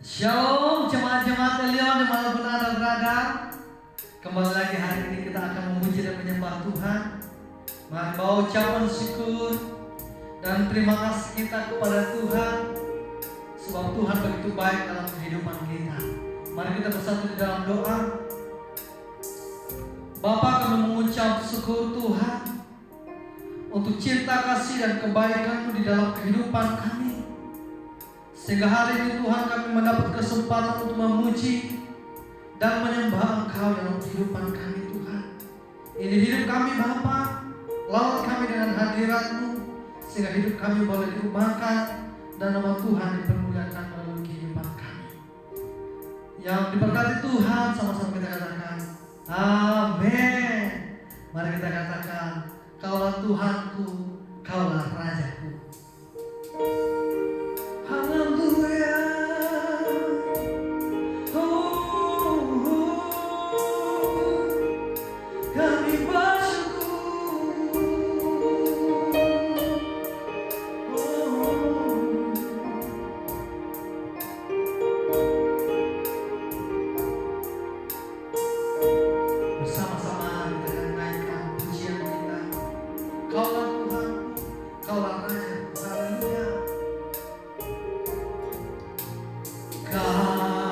Shalom jemaat-jemaat Elion dimanapun Anda berada. Kembali lagi hari ini kita akan memuji dan menyembah Tuhan. Mari bawa ucapan syukur dan terima kasih kita kepada Tuhan, sebab Tuhan begitu baik dalam kehidupan kita. Mari kita bersatu di dalam doa. Bapa, kami mengucap syukur Tuhan untuk cinta kasih dan kebaikan-Mu di dalam kehidupan kami. Sehingga hari ini Tuhan kami mendapat kesempatan untuk memuji dan menyembah Engkau dalam kehidupan kami Tuhan. Ini hidup kami Bapa, lawan kami dengan hadirat-Mu, sehingga hidup kami boleh diubahkan dan nama Tuhan dipermuliakan melalui kehidupan kami. Yang diberkati Tuhan, sama-sama kita katakan amin. Mari kita katakan, Kaulah Tuhanku, Kaulah Rajaku. Haleluya. Kami bersyukur. Bersama-sama kita akan naikkan pujian kita. Kaulah Tuhanku, Kaulah Rajaku. Haleluya.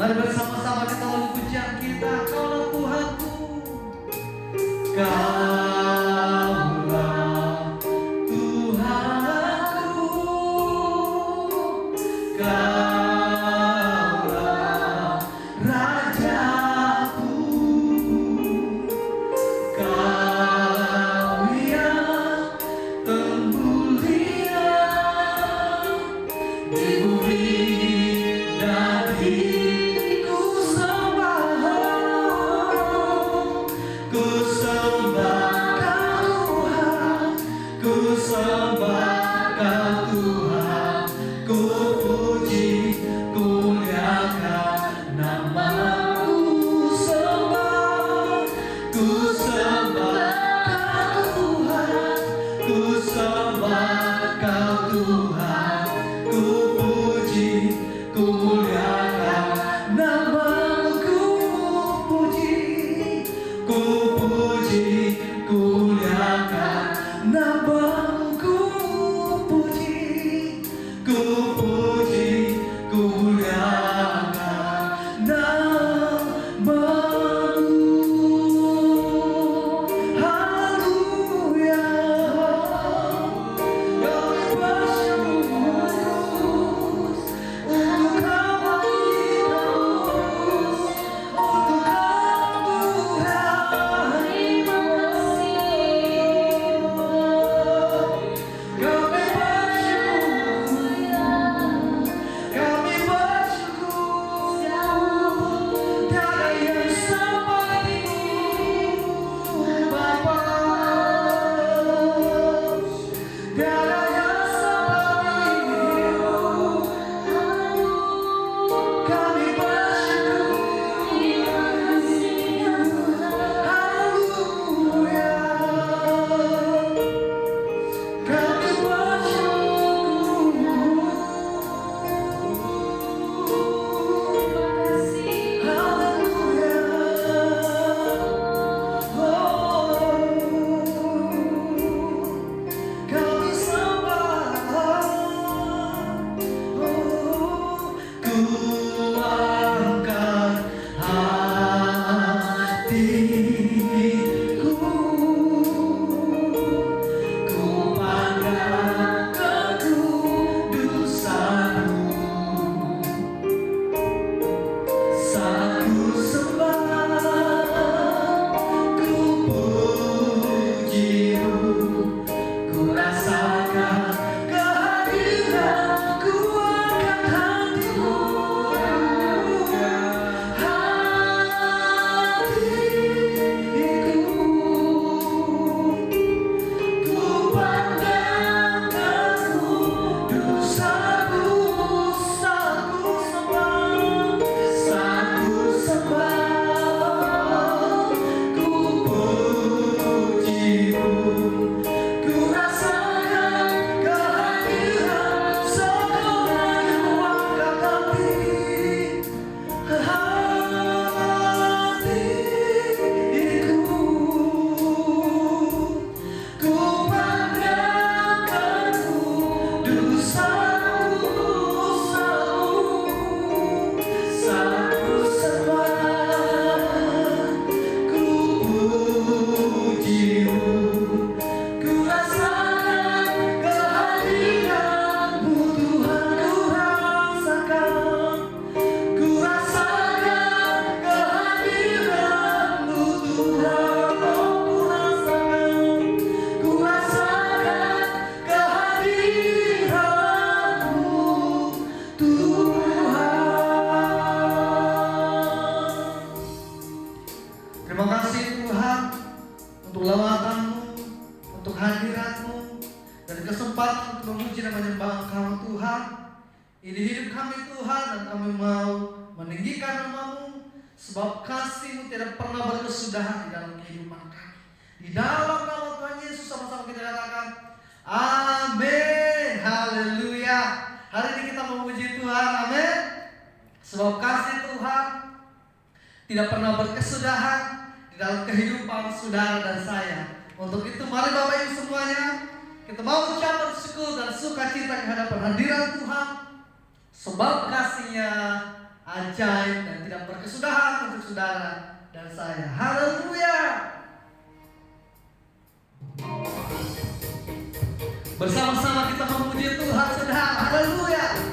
Mari bersama-sama kita lalu pujian kita. Kaulah Tuhanku, Kaulah Tuhanku, Kaulah Rajaku, Kau yang termulia di bumi dan di somebody Terima kasih Tuhan untuk lawatan-Mu, untuk hadirat-Mu, dan kesempatan untuk memuji dan menyembah Engkau Tuhan. Ini hidup kami Tuhan, dan kami mau meninggikan nama-Mu, sebab kasih-Mu tidak pernah berkesudahan di dalam kehidupan kami. Di dalam nama Tuhan Yesus sama-sama kita katakan amin, haleluya. Hari ini kita memuji Tuhan, amin. Sebab kasih Tuhan tidak pernah berkesudahan di dalam kehidupan saudara dan saya. Untuk itu mari Bapak Ibu semuanya, kita mau ucapkan syukur dan sukacita di hadapan hadirat Tuhan, sebab kasih-Nya ajaib dan tidak berkesudahan untuk saudara dan saya. Haleluya. Bersama-sama kita memuji Tuhan, saudara. Haleluya.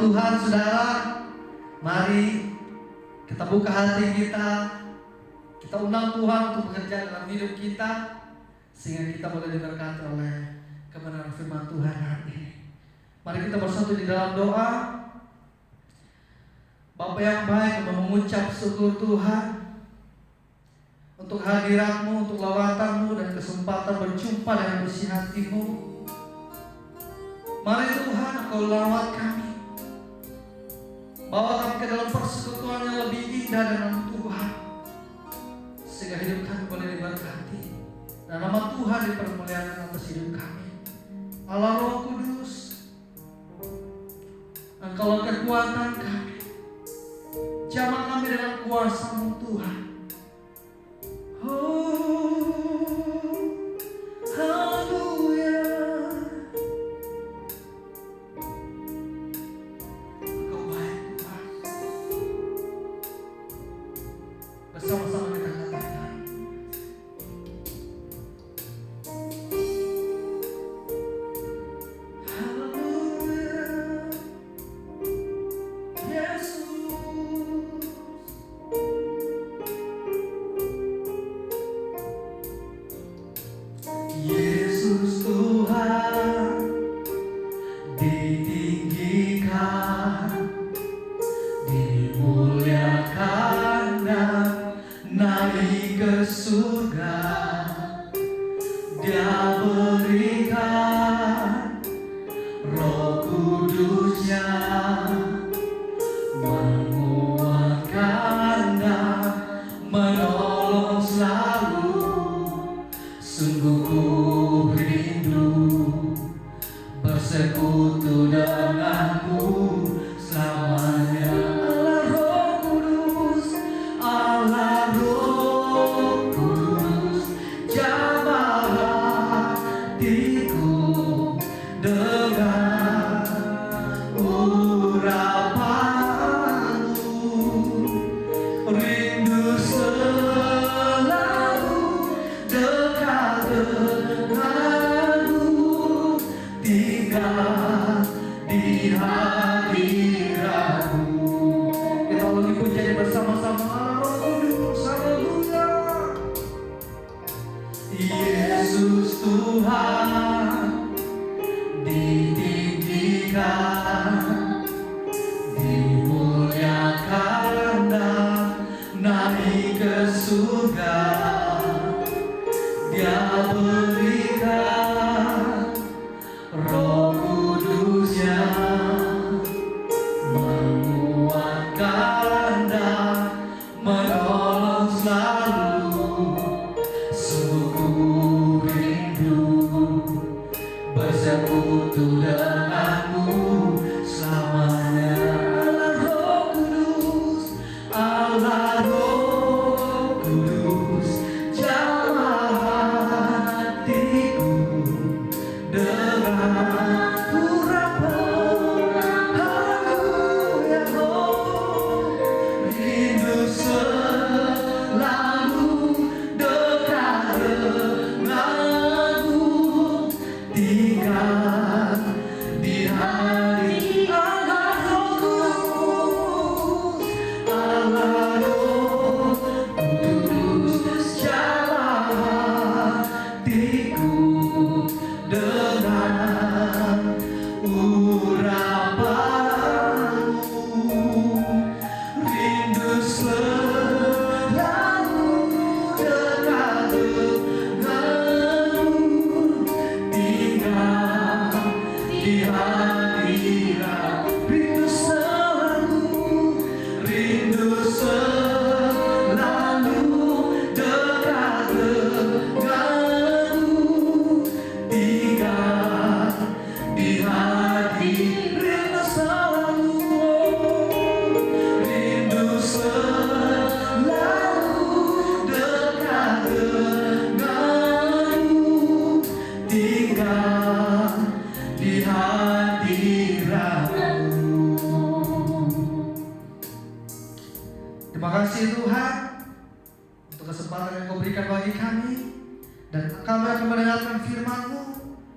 Tuhan, saudara, mari kita buka hati kita undang Tuhan untuk bekerja dalam hidup kita, sehingga kita boleh diberkati oleh kebenaran firman Tuhan hari ini. Mari kita bersatu di dalam doa. Bapa yang baik, kami mengucap syukur Tuhan untuk hadirat-Mu, untuk lawatan-Mu, dan kesempatan berjumpa dengan bersih hati-Mu. Mari Tuhan, Engkau lawat kami, bawa kami ke dalam persekutuan yang lebih indah dengan Tuhan, sehingga hidup kami boleh diberkati dan nama Tuhan dipermuliakan atas hidup kami. Allah Roh Kudus, Engkaulah kekuatan kami, jamah kami dengan kuasa-Mu Tuhan. Haleluya. Bersama-sama kita katakan haleluya, Yesus. Yesus Tuhan ditinggikan, dimuliakan dan untuk denganmu selamanya. Allah Roh Kudus, jamah hatiku dengan urapanku yang rindu selalu dekat denganmu, tinggal di hati. Allah Roh Kudus, Allah Roh Kudus, jamah hatiku dengan urapanmu, rindu selalu dekat denganmu, tinggal di hadirat. Rindu selalu dekat denganmu, tinggal di hati. Rindu selalu dekat denganmu, tinggal di hadiratmu. Terima kasih Tuhan untuk kesempatan yang Kau berikan bagi kami, dan kami akan mendengarkan firman-Mu.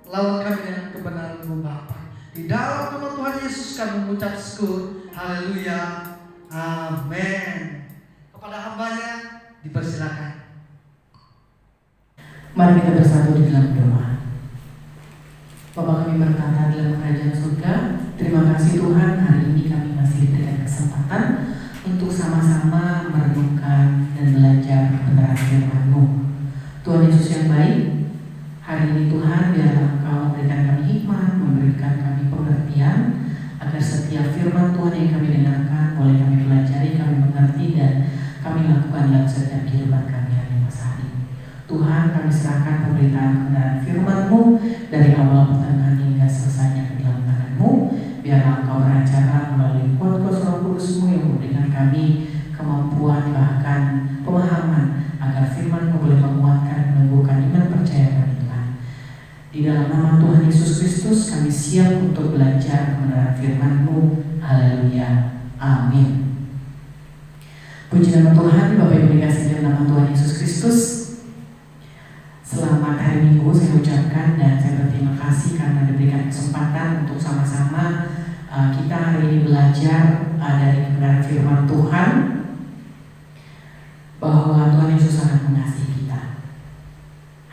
Lawan kami dengan kebenaran-Mu Bapa. Di dalam nama Tuhan Yesus kami mengucap syukur. Haleluya. Amin. Kepada hambanya dipersilakan. Mari kita bersatu di dalam doa. Bapa kami berkata dalam kerajaan surga, terima kasih Tuhan, hari ini kami masih diberikan kesempatan untuk sama-sama merenungkan dan belajar kebenaran firman-Mu. Tuhan Yesus yang baik, hari ini Tuhan biarlah Engkau memberikan kami hikmat, memberikan kami pengertian, agar setiap firman Tuhan yang kami dengarkan boleh kami pelajari, kami mengerti, dan kami lakukan dalam setiap kehidupan kami hari masa ini. Tuhan, kami serahkan pemberitaan kebenaran firman-Mu dari awal pertengahan hingga selesainya ke dalam tangan-Mu. Biarlah Engkau beracara melalui kuat-kuasa Roh Kudus-Mu yang memberikan kami kemampuan bahkan pemahaman agar firman-Mu boleh menguatkan, menumbuhkan iman percaya kami Tuhan. Di dalam nama Tuhan Yesus Kristus kami siap untuk belajar kebenaran firman-Mu. Haleluya. Amin. Puji nama Tuhan. Bapak Ibu dikasihi dalam nama Tuhan Yesus Kristus, selamat hari Minggu saya ucapkan, dan saya berterima kasih karena diberikan kesempatan untuk sama-sama kita hari ini belajar dari kebenaran firman Tuhan, bahwa Tuhan Yesus sangat mengasihi kita.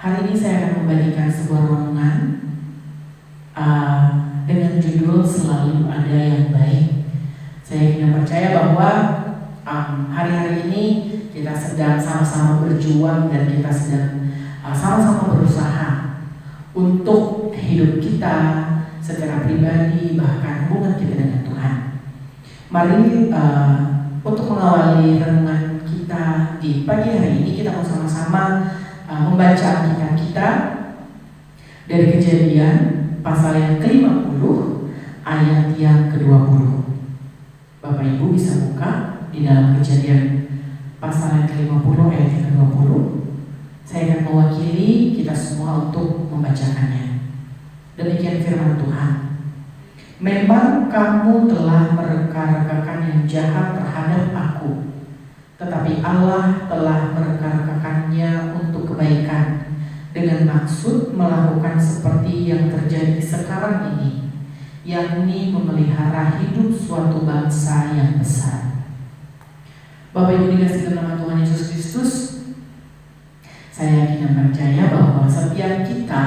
Hari ini saya akan membagikan sebuah renungan dengan judul Selalu Ada Yang Baik. Saya ingin percaya bahwa hari-hari ini kita sedang sama-sama berjuang dan kita sedang sama-sama berusaha untuk hidup kita secara pribadi, bahkan hubungan kita dengan Tuhan. Mari untuk mengawali renungan kita di pagi hari ini, kita mau sama-sama membaca Alkitab kita dari Kejadian pasal yang ke-50 ayat yang ke-20. Bapak Ibu bisa buka di dalam Kejadian pasal yang ke-50 ayat yang ke-20. Saya akan mewakili kita semua untuk membacakannya. Demikian firman Tuhan. Memang kamu telah mereka-rekakan yang jahat terhadap aku, tetapi Allah telah mereka-rekakannya untuk kebaikan, dengan maksud melakukan seperti yang terjadi sekarang ini, yakni memelihara hidup suatu bangsa yang besar. Bapak Ibu dikasihi dalam nama Tuhan Yesus Kristus, saya yakin dan percaya bahwa setiap kita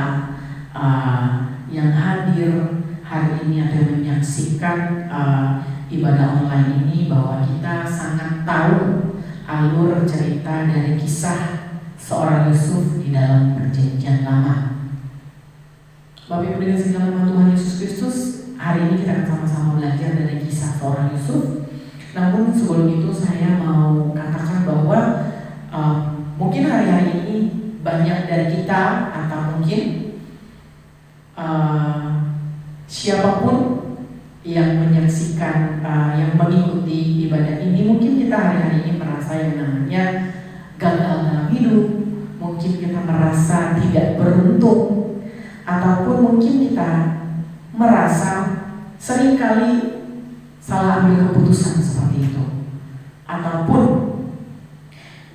yang hadir hari ini atau yang menyaksikan ibadah online ini, bahwa kita sangat tahu alur cerita dari kisah seorang Yusuf di dalam Perjanjian Lama. Bapak Ibu dikasihi dalam nama Tuhan Yesus Kristus, hari ini kita akan sama-sama belajar dari kisah seorang Yusuf. Namun sebelum itu saya mau katakan bahwa mungkin hari-hari ini banyak dari kita, atau mungkin siapapun yang menyaksikan, yang mengikuti ibadah ini, mungkin kita hari-hari ini merasa yang namanya gagal dalam hidup, mungkin kita merasa tidak beruntung, ataupun mungkin kita merasa seringkali salah ambil keputusan seperti itu. Ataupun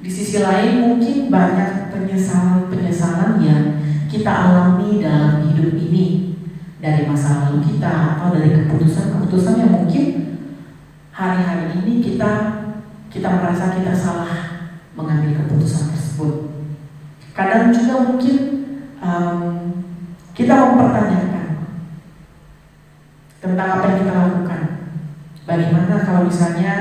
di sisi lain mungkin banyak penyesalan-penyesalan yang kita alami dalam hidup ini, dari masa lalu kita atau dari keputusan-keputusan yang mungkin hari-hari ini kita merasa kita salah mengambil keputusan tersebut. Kadang juga mungkin kita mempertanyakan tentang apa yang kita lakukan. Bagaimana kalau misalnya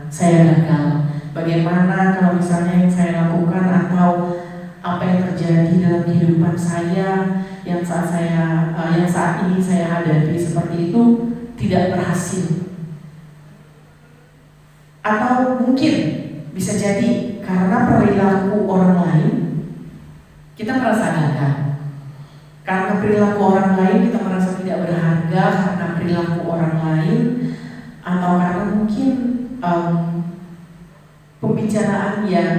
saya gagal? Bagaimana kalau misalnya yang saya lakukan atau apa yang terjadi dalam kehidupan saya yang saat ini saya hadapi seperti itu tidak berhasil? Atau mungkin bisa jadi karena perilaku orang lain kita merasa gagal. Karena perilaku orang lain kita merasa tidak berharga, karena perilaku orang lain, atau karena mungkin pembicaraan yang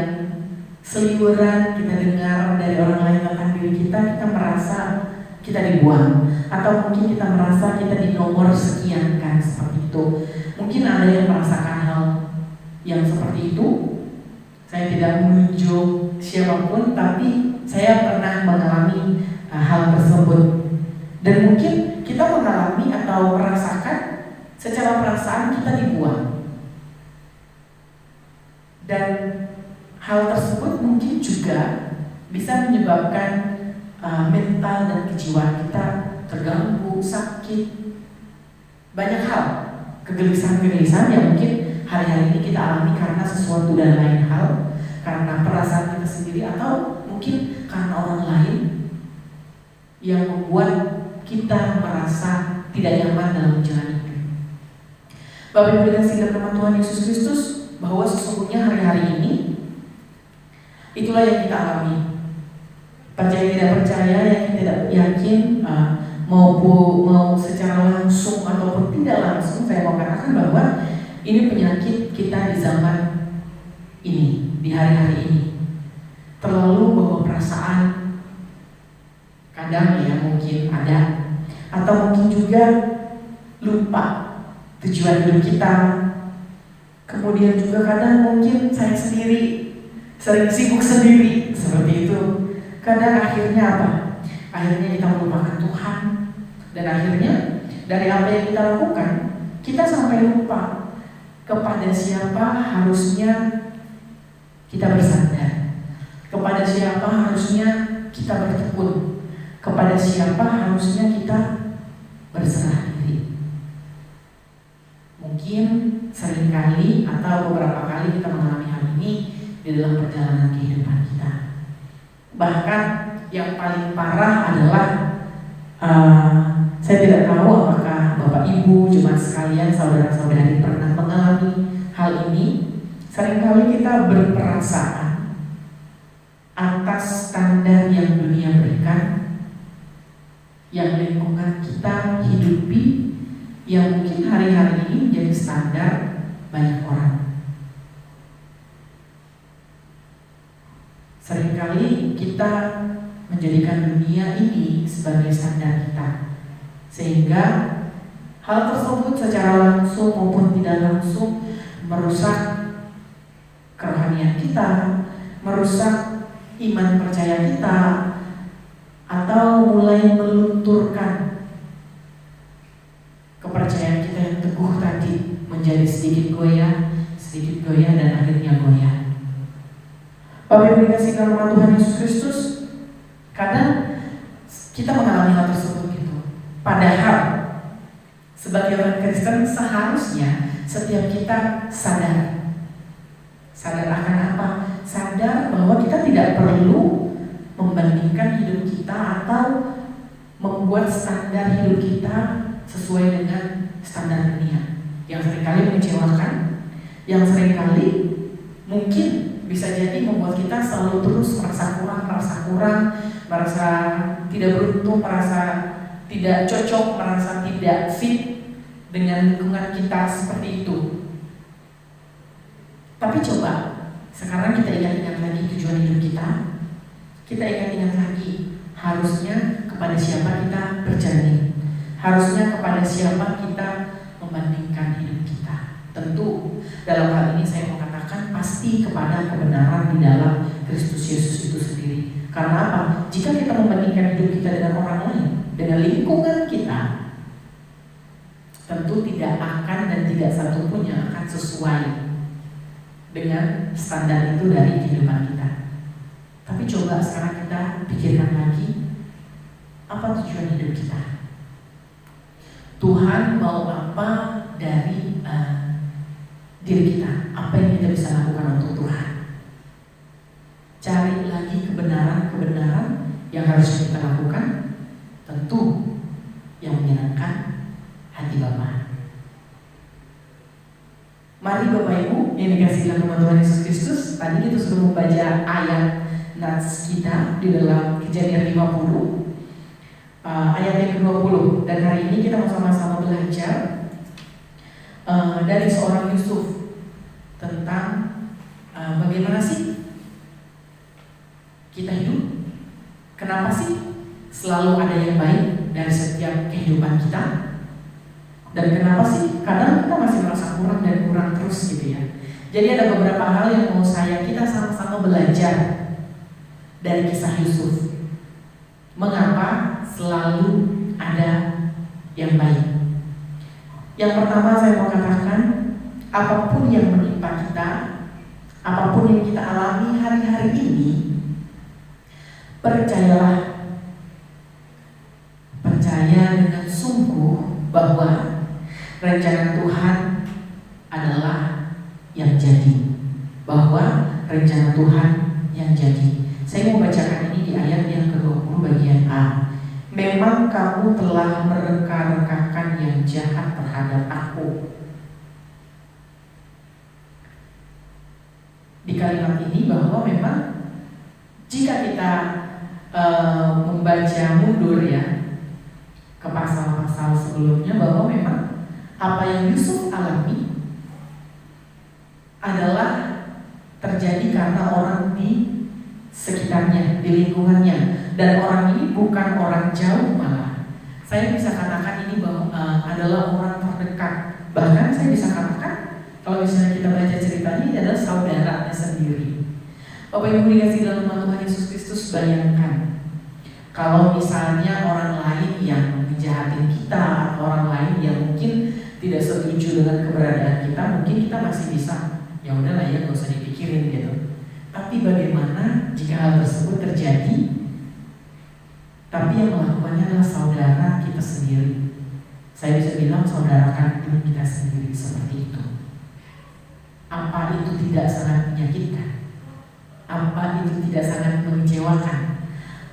seliweran kita dengar dari orang lain tentang diri kita merasa kita dibuang, atau mungkin kita merasa kita di nomor sekian kan, seperti itu. Mungkin ada yang merasakan hal yang seperti itu. Saya tidak menunjuk siapapun, tapi saya pernah mengalami hal tersebut. Dan mungkin kita mengalami atau merasakan secara perasaan kita dibuang. Dan hal tersebut mungkin juga bisa menyebabkan mental dan kejiwaan kita terganggu, sakit, banyak hal, kegelisahan-kegelisahan yang mungkin hari-hari ini kita alami karena sesuatu dan lain hal, karena perasaan kita sendiri atau mungkin karena orang lain yang membuat kita merasa tidak nyaman dalam menjalani hidup. Bapak Ibu dikasihi dalam nama Tuhan Yesus Kristus, bahwa sesungguhnya hari-hari ini itulah yang kita alami. Percaya tidak percaya, yakin tidak yakin, mau secara langsung ataupun tidak langsung, saya mau katakan bahwa ini penyakit kita di zaman ini, di hari-hari ini. Terlalu bawa perasaan, kadang ya mungkin ada, atau mungkin juga lupa tujuan hidup kita. Kemudian juga kadang mungkin saya sendiri sering sibuk sendiri seperti itu. Kadang akhirnya apa? Akhirnya kita melupakan Tuhan, dan akhirnya dari apa yang kita lakukan kita sampai lupa kepada siapa harusnya kita bersandar, kepada siapa harusnya kita bertekun, kepada siapa harusnya kita berserah diri. Mungkin seringkali atau beberapa kali kita mengalami hal ini di dalam perjalanan kehidupan kita. Bahkan yang paling parah adalah saya tidak tahu apakah Bapak Ibu, jemaat sekalian, saudara-saudari pernah mengalami hal ini. Seringkali kita berperasaan atas standar yang dunia berikan, yang lingkungan kita hidupi, yang mungkin hari-hari ini menjadi standar banyak orang. Seringkali kita menjadikan dunia ini sebagai standar kita, sehingga hal tersebut secara langsung maupun tidak langsung merusak kerohanian kita, merusak iman percaya kita, atau mulai melunturkan kepercayaan kita yang teguh tadi menjadi sedikit goyah, dan akhirnya goyah. Bapak Ibu dikasihi dalam nama Tuhan Yesus Kristus, kadang kita mengalami hal tersebut gitu. Padahal sebagai orang Kristen seharusnya setiap kita sadar akan apa? Sadar bahwa kita tidak perlu membandingkan hidup kita atau membuat standar hidup kita sesuai dengan standar dunia yang seringkali mengecewakan, yang seringkali mungkin bisa jadi membuat kita selalu terus merasa kurang, merasa tidak beruntung, merasa tidak cocok, merasa tidak fit dengan lingkungan kita seperti itu. Tapi coba sekarang kita ingat-ingat lagi tujuan hidup kita. Kita ingat-ingat lagi harusnya kepada siapa kita bercermin, harusnya kepada siapa kita membandingkan hidup kita. Tentu dalam hal ini saya mau katakan pasti kepada kebenaran di dalam Kristus Yesus itu sendiri. Karena apa? Jika kita membandingkan hidup kita dengan orang lain, dengan lingkungan kita, tentu tidak akan dan tidak satupun yang akan sesuai dengan standar itu dari kehidupan kita. Tapi coba sekarang kita pikirkan lagi, apa tujuan hidup kita? Tuhan mau apa dari diri kita? Apa yang kita bisa lakukan untuk Tuhan? Cari lagi kebenaran-kebenaran yang harus kita lakukan, tentu yang menyenangkan hati Bapa. Mari Bapak Ibu yang dikasihi dalam Tuhan Yesus Kristus, tadi kita sudah membaca ayat nats kita di dalam Kejadian 50 ayat yang ke-20, dan hari ini kita mau sama-sama belajar dari seorang Yusuf tentang bagaimana sih kita hidup. Kenapa sih selalu ada yang baik dari setiap kehidupan kita? Dan kenapa sih kadang kita masih merasa kurang dan kurang terus gitu ya. Jadi ada beberapa hal yang mau kita sama-sama belajar dari kisah Yusuf. Mengapa selalu ada yang baik? Yang pertama saya mau katakan, apapun yang menimpa kita, apapun yang kita alami hari-hari ini, percayalah, percaya dengan sungguh bahwa rencana Tuhan adalah yang jadi, bahwa rencana Tuhan yang jadi. Saya mau bacakan ini di ayat yang ke-20 bagian A. Memang kamu telah mereka-rekakan yang jahat terhadap aku. Di kalimat ini bahwa memang jika kita membaca mundur ya ke pasal-pasal sebelumnya, bahwa memang apa yang Yusuf alami adalah terjadi karena orang di sekitarnya, di lingkungannya, dan orang ini bukan orang jauh, malah saya bisa katakan ini bahwa adalah orang terdekat. Bahkan saya bisa katakan kalau misalnya kita baca ceritanya, ini adalah saudaranya sendiri. Bapak Ibu dikasih dalam nama Tuhan Yesus Kristus, bayangkan kalau misalnya orang lain yang menjahatin kita, atau orang lain yang mungkin tidak setuju dengan keberadaan kita, mungkin kita masih bisa, ya udahlah ya, gak usah dipikirin gitu. Tapi bagaimana jika hal tersebut terjadi, tapi yang melakukannya adalah saudara kita sendiri? Saya bisa bilang saudara kandung kita sendiri seperti itu. Apa itu tidak sangat menyakitkan? Apa itu tidak sangat mengecewakan?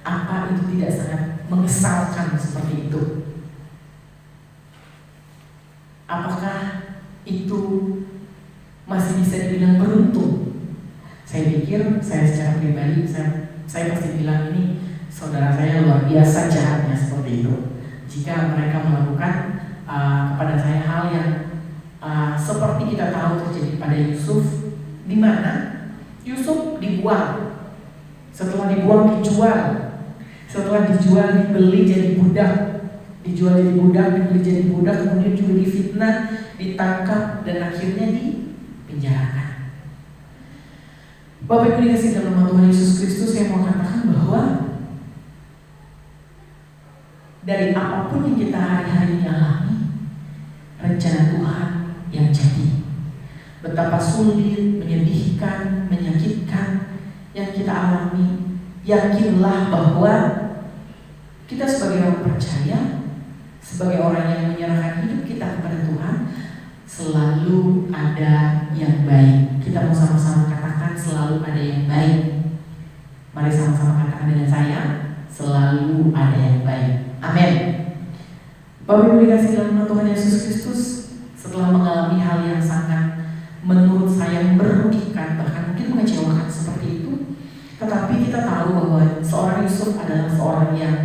Apa itu tidak sangat mengesalkan seperti itu? Apakah itu masih bisa dibilang beruntung? Saya pikir, saya secara pribadi, saya pasti bilang ini saudara saya luar biasa jahatnya seperti itu. Jika mereka melakukan kepada saya hal yang seperti kita tahu terjadi pada Yusuf, di mana Yusuf dibuang, setelah dibuang dijual, setelah dijual dibeli jadi budak, dijual jadi budak, dibeli jadi budak, kemudian juga difitnah, ditangkap, dan akhirnya dipenjarakan. Bapak Ibu dikasih dalam nama Tuhan Yesus Kristus, saya mau katakan bahwa dari apapun yang kita hari-hari ini alami, rencana Tuhan yang jadi. Betapa sulit, menyedihkan, menyakitkan yang kita alami, yakinlah bahwa kita sebagai orang percaya, sebagai orang yang menyerahkan hidup kita kepada Tuhan, selalu ada yang baik. Kita mau sama-sama katakan selalu ada yang baik. Mari sama-sama katakan dengan saya, selalu ada yang baik. Amin. Bapak Ibu dikasih dalam nama Tuhan Yesus Kristus, setelah mengalami hal yang sangat menurut saya merugikan, bahkan mungkin mengecewakan seperti itu, tetapi kita tahu bahwa seorang Yusuf adalah seorang yang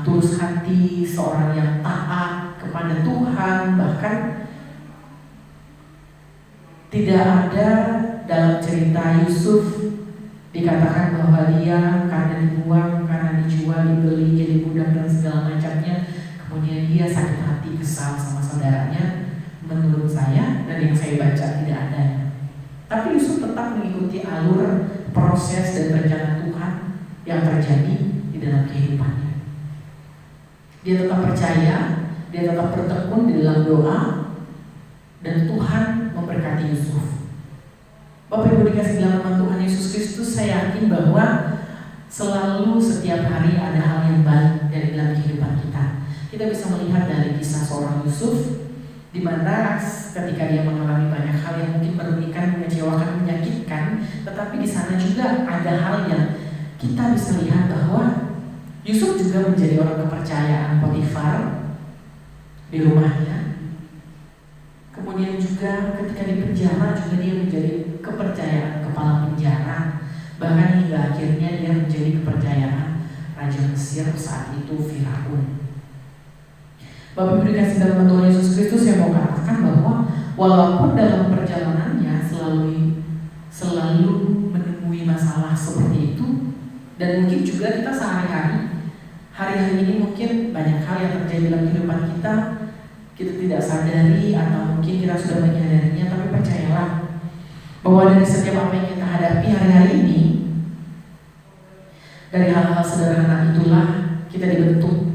tulus hati, seorang yang taat kepada Tuhan. Bahkan tidak ada dalam cerita Yusuf dikatakan bahwa dia karena dibuang, karena dijual, dibeli, jadi budak dan segala macamnya, kemudian dia sakit hati, kesal sama saudaranya. Menurut saya dan yang saya baca tidak ada. Tapi Yusuf tetap mengikuti alur proses dan rencana Tuhan yang terjadi di dalam kehidupannya. Dia tetap percaya, dia tetap bertekun di dalam doa, dan Tuhan memberkati Yusuf. Bapak Ibu dikasih dalam nama Tuhan Yesus Kristus, saya yakin bahwa selalu setiap hari ada hal yang baik dari dalam kehidupan kita. Kita bisa melihat dari kisah seorang Yusuf, di mana ketika dia mengalami banyak hal yang mungkin merugikan, mengecewakan, menyakitkan, tetapi di sana juga ada hal yang kita bisa lihat bahwa Yusuf juga menjadi orang kepercayaan Potifar di rumahnya. Kemudian juga ketika di penjara juga dia menjadi kepercayaan kepala penjara. Bahkan hingga akhirnya dia menjadi kepercayaan Raja Mesir saat itu, Firaun. Bapak Ibu dikasih dalam Tuhan Yesus Kristus, saya mau katakan bahwa walaupun dalam perjalanannya selalu menemui masalah seperti itu, dan mungkin juga kita hari-hari ini mungkin banyak hal yang terjadi dalam kehidupan kita tidak sadari atau mungkin kita sudah menyadarinya, tapi percayalah bahwa dari setiap apa yang kita hadapi hari-hari ini, dari hal-hal sederhana itulah kita dibentuk.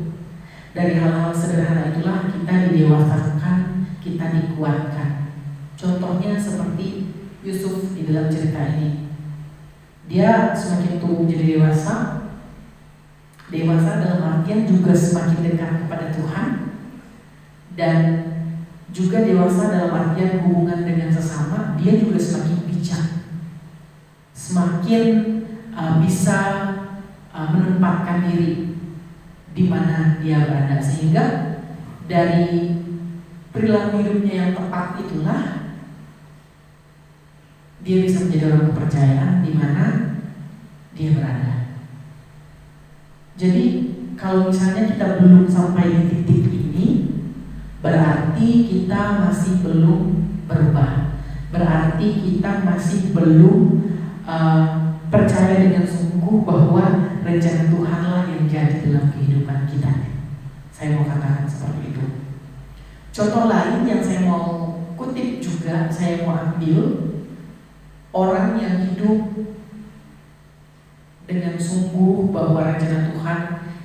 Dari hal-hal sederhana itulah kita didewasakan, kita dikuatkan. Contohnya seperti Yusuf di dalam cerita ini. Dia semakin tumbuh menjadi dewasa dalam artian juga semakin dekat kepada Tuhan, dan juga dewasa dalam artian hubungan dengan sesama. Dia juga semakin bijak, semakin bisa menempatkan diri di mana dia berada, sehingga dari perilaku hidupnya yang tepat itulah dia bisa menjadi orang kepercayaan di mana dia berada. Jadi kalau misalnya kita belum sampai di titik ini, berarti kita masih belum berubah, berarti kita masih belum percaya dengan sungguh bahwa rencana Tuhanlah yang jadi dalam kehidupan kita. Saya mau katakan seperti itu. Contoh lain yang saya mau kutip juga, saya mau ambil orang yang hidup dengan sungguh bahwa rencana Tuhan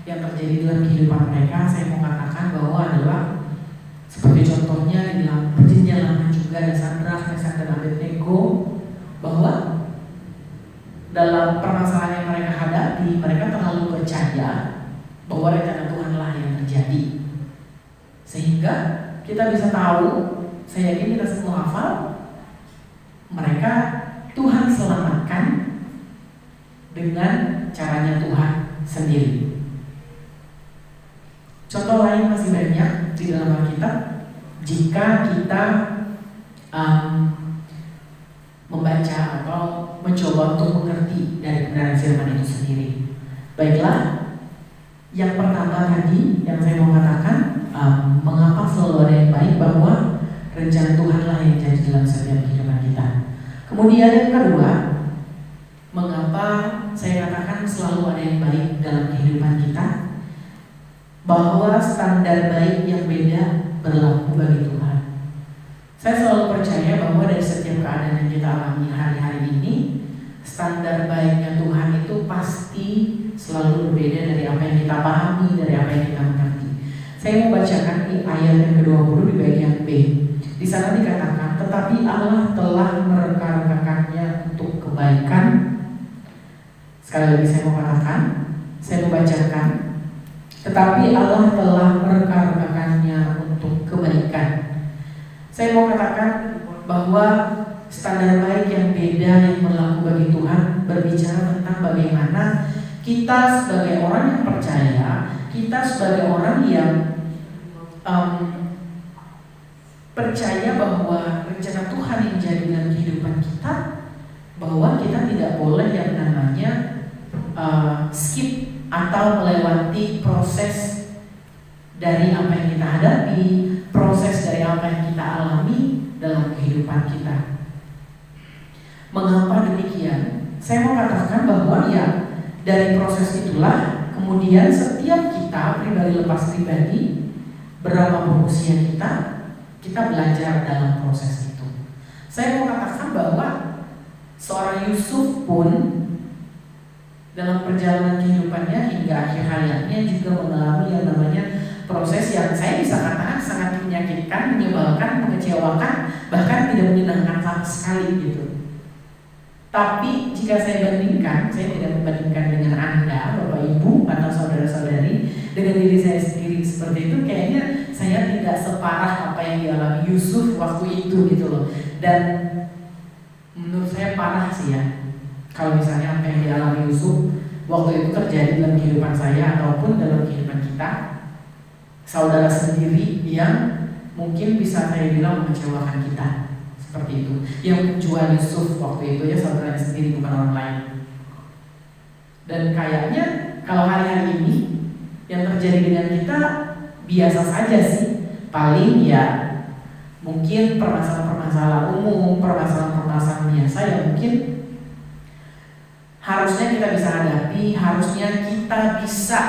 yang terjadi dalam kehidupan mereka. Saya mau katakan bahwa adalah seperti contohnya di dalam perjanjian juga ada Sadrak, Mesak dan Abednego, bahwa dalam permasalahan yang mereka hadapi, mereka terlalu percaya bahwa rencana Tuhanlah yang terjadi, sehingga kita bisa tahu, saya yakin kita semua hafal, mereka Tuhan selamatkan dengan caranya Tuhan sendiri. Contoh lain masih banyak di dalam Alkitab. Jika kita membaca atau mencoba untuk mengerti dari kebenaran firman itu sendiri. Baiklah, yang pertama tadi yang saya mau katakan, mengapa selalu ada yang baik, bahwa rencana Tuhanlah yang jadi dalam setiap kehidupan kita. Kemudian yang kedua, mengapa saya katakan selalu ada yang baik dalam kehidupan kita, bahwa standar baik yang beda berlaku bagi Tuhan. Saya selalu percaya bahwa dari setiap keadaan yang kita alami hari-hari ini, standar baiknya Tuhan itu pasti selalu berbeda dari apa yang kita pahami, dari apa yang kita mengerti. Saya mau bacakan di ayat yang ke-20 di bagian B. Di sana dikatakan, tetapi Allah telah mereka-rekakannya untuk kebaikan. Sekali lagi saya mau katakan, saya mau bacakan, tetapi Allah telah mereka-rekakannya untuk kebaikan. Saya mau katakan bahwa standar baik yang beda yang berlaku bagi Tuhan berbicara tentang bagaimana kita sebagai orang yang percaya, kita sebagai orang yang percaya bahwa rencana Tuhan yang jadi dalam kehidupan kita, bahwa kita tidak boleh yang namanya skip atau melewati proses dari apa yang kita hadapi, proses dari apa yang kita alami dalam kehidupan kita. Mengapa demikian? Saya mau katakan bahwa ya dari proses itulah kemudian setiap kita pribadi lepas pribadi, berapapun usia kita belajar dalam proses itu. Saya mau katakan bahwa seorang Yusuf pun dalam perjalanan kehidupannya hingga akhir hayatnya juga mengalami yang namanya proses yang saya bisa katakan sangat menyakitkan, menyebalkan, mengecewakan, bahkan tidak menyenangkan sama sekali gitu. Tapi jika saya bandingkan, saya tidak membandingkan dengan Anda, Bapak Ibu atau saudara-saudari, dengan diri saya sendiri seperti itu, kayaknya saya tidak separah apa yang dialami Yusuf waktu itu gitu loh. Dan menurut saya parah sih ya, kalau misalnya apa yang dialami Yusuf waktu itu terjadi dalam kehidupan saya ataupun dalam kehidupan kita, saudara sendiri yang mungkin bisa saya bilang mengecewakan kita. Seperti itu. Yang menjual Yusuf waktu itu ya saudaranya sendiri, bukan orang lain. Dan kayaknya kalau hari-hari ini yang terjadi dengan kita biasa saja sih. Paling ya mungkin permasalahan-permasalahan umum, permasalahan-permasalahan biasa yang mungkin harusnya kita bisa hadapi, harusnya kita bisa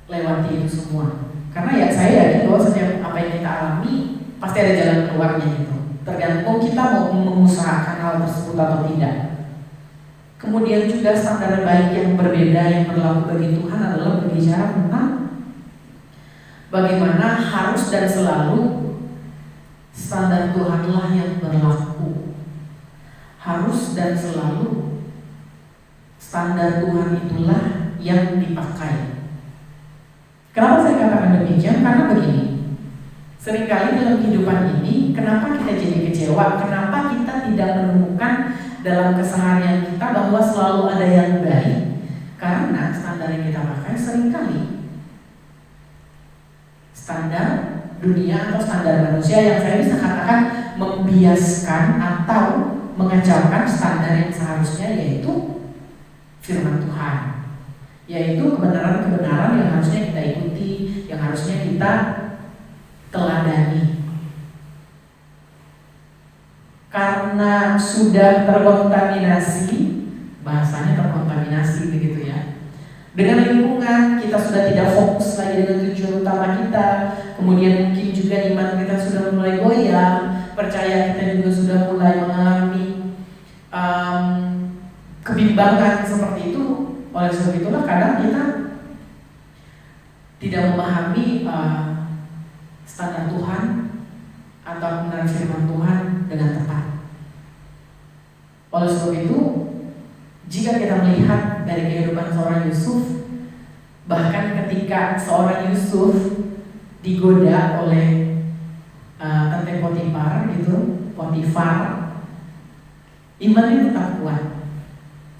lewati itu semua. Karena ya saya yakin bahwa setiap apa yang kita alami pasti ada jalan keluarnya gitu. Tergantung kita mau mengusahakan hal tersebut atau tidak. Kemudian juga standar baik yang berbeda yang berlaku bagi Tuhan adalah berbicara tentang bagaimana harus dan selalu standar Tuhanlah yang berlaku. Harus dan selalu standar Tuhan itulah yang dipakai. Kenapa saya katakan demikian? Karena begini. Seringkali dalam kehidupan ini, kenapa kita jadi kecewa? Kenapa kita tidak menemukan dalam keseharian kita bahwa selalu ada yang baik? Karena standar yang kita pakai seringkali standar dunia atau standar manusia yang saya bisa katakan membiaskan atau mengacaukan standar yang seharusnya, yaitu firman Tuhan, yaitu kebenaran-kebenaran yang harusnya kita ikuti, yang harusnya kita teladani. Karena sudah terkontaminasi, bahasanya terkontaminasi begitu ya, dengan lingkungan, kita sudah tidak fokus lagi dengan tujuan utama kita. Kemudian mungkin juga iman kita sudah mulai goyah, percaya kita juga sudah mulai mengalami kebimbangan seperti itu. Oleh sebab itulah kadang kita tidak memahami standar Tuhan atau kebenaran firman Tuhan dengan tepat. Oleh sebab itu, jika kita melihat dari kehidupan seorang Yusuf, bahkan ketika seorang Yusuf digoda oleh tante Potifar, imannya tetap kuat.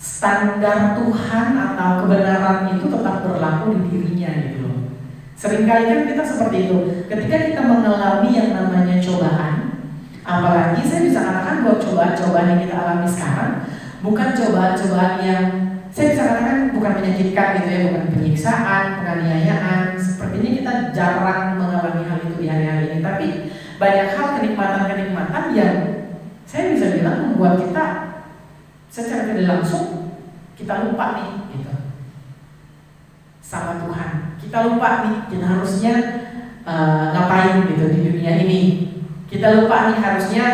Standar Tuhan atau kebenaran itu tetap berlaku di dirinya gitu loh. Seringkali kan kita seperti itu. Ketika kita mengalami yang namanya cobaan, apalagi saya bisa katakan bahwa cobaan-cobaan yang kita alami sekarang bukan cobaan-cobaan yang saya bisa katakan bukan menyakitkan gitu ya, bukan penyiksaan, penganiayaan. Sepertinya kita jarang mengalami hal itu di hari-hari ini, tapi banyak hal kenikmatan-kenikmatan yang saya bisa bilang membuat kita secara tidak langsung kita lupa nih gitu sama Tuhan. Kita lupa nih kita harusnya ngapain gitu di dunia ini. Kita lupa nih harusnya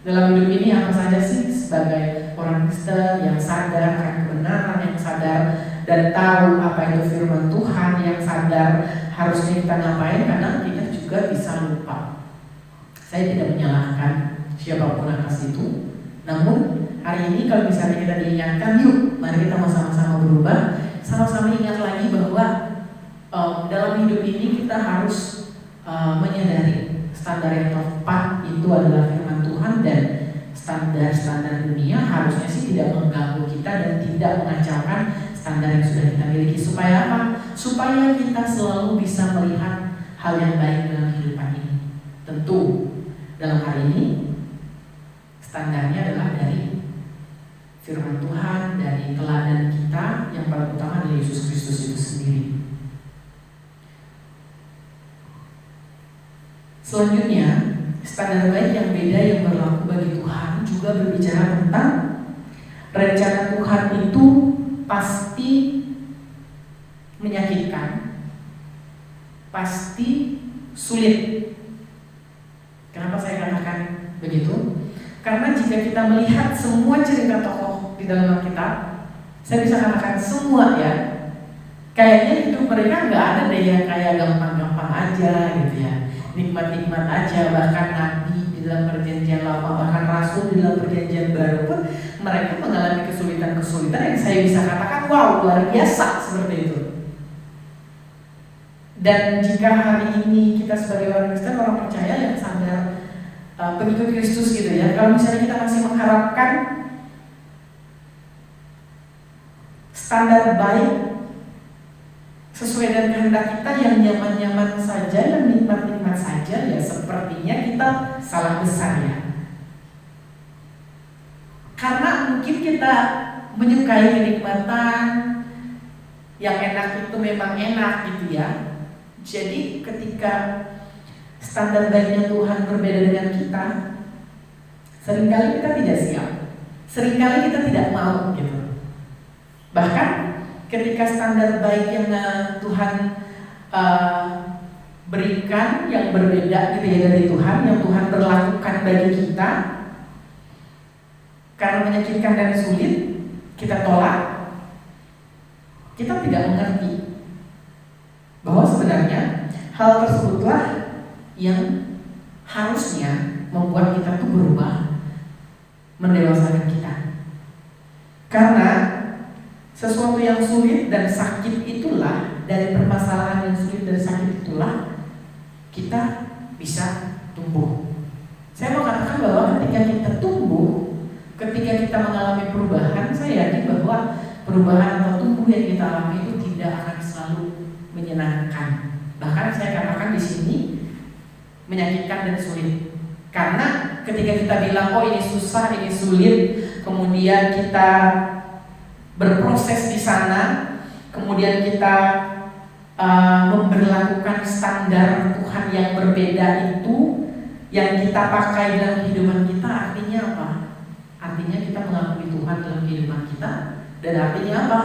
dalam hidup ini apa saja sih sebagai orang Kristen yang sadar akan kebenaran, yang sadar dan tahu apa itu firman Tuhan, yang sadar harusnya kita ngapain. Kadang kita juga bisa lupa. Saya tidak menyalahkan siapapun atas itu. Namun hari ini kalau misalnya kita diingatkan, yuk mari kita sama-sama berubah, sama-sama ingat lagi bahwa dalam hidup ini kita harus menyadari standar yang tepat itu adalah firman Tuhan, dan standar-standar dunia harusnya sih tidak mengganggu kita dan tidak mengacaukan standar yang sudah kita miliki. Supaya apa? Supaya kita selalu bisa melihat hal yang baik dalam kehidupan ini. Tentu dalam hal ini standarnya adalah dari firman Tuhan, dari teladan kita yang paling utama dari Yesus Kristus itu sendiri. Selanjutnya, standar baik yang beda yang berlaku bagi Tuhan juga berbicara tentang rencana Tuhan itu pasti menyakitkan, pasti sulit. Kenapa saya katakan begitu? Karena jika kita melihat semua cerita tokoh di dalam Alkitab, saya bisa katakan semua ya, kayaknya hidup mereka nggak ada deh yang kayak gampang-gampang aja gitu ya, nikmat-nikmat aja. Bahkan nabi di dalam perjanjian lama, bahkan rasul di dalam perjanjian baru pun mereka mengalami kesulitan-kesulitan yang saya bisa katakan wow, luar biasa seperti itu. Dan jika hari ini kita sebagai orang Kristen, orang percaya yang sadar pengikut Kristus gitu ya, kalau misalnya kita masih mengharapkan standar baik sesuai dengan kehendak kita yang nyaman-nyaman saja, yang nikmat-nikmat saja, ya sepertinya kita salah besar ya. Karena mungkin kita menyukai kenikmatan yang enak itu memang enak gitu ya. Jadi ketika standar baiknya Tuhan berbeda dengan kita, seringkali kita tidak siap, seringkali kita tidak mau gitu. Bahkan ketika standar baik yang Tuhan berikan yang berbeda gitu ya dari Tuhan, yang Tuhan berlakukan bagi kita, karena menyakitkan dan sulit, kita tolak, kita tidak mengerti bahwa sebenarnya hal tersebutlah yang harusnya membuat kita tuh berubah, mendewasakan kita. Karena sesuatu yang sulit dan sakit itulah, dari permasalahan yang sulit dan sakit itulah kita bisa tumbuh. Saya mau katakan bahwa ketika kita tumbuh, ketika kita mengalami perubahan, saya yakin bahwa perubahan atau tumbuh yang kita alami itu tidak akan selalu menyenangkan. Bahkan saya katakan di sini menyakitkan dan sulit. Karena ketika kita bilang oh ini susah, ini sulit, kemudian kita berproses di sana, kemudian kita memberlakukan standar Tuhan yang berbeda itu yang kita pakai dalam kehidupan kita, artinya apa? Artinya kita mengakui Tuhan dalam kehidupan kita. Dan artinya apa?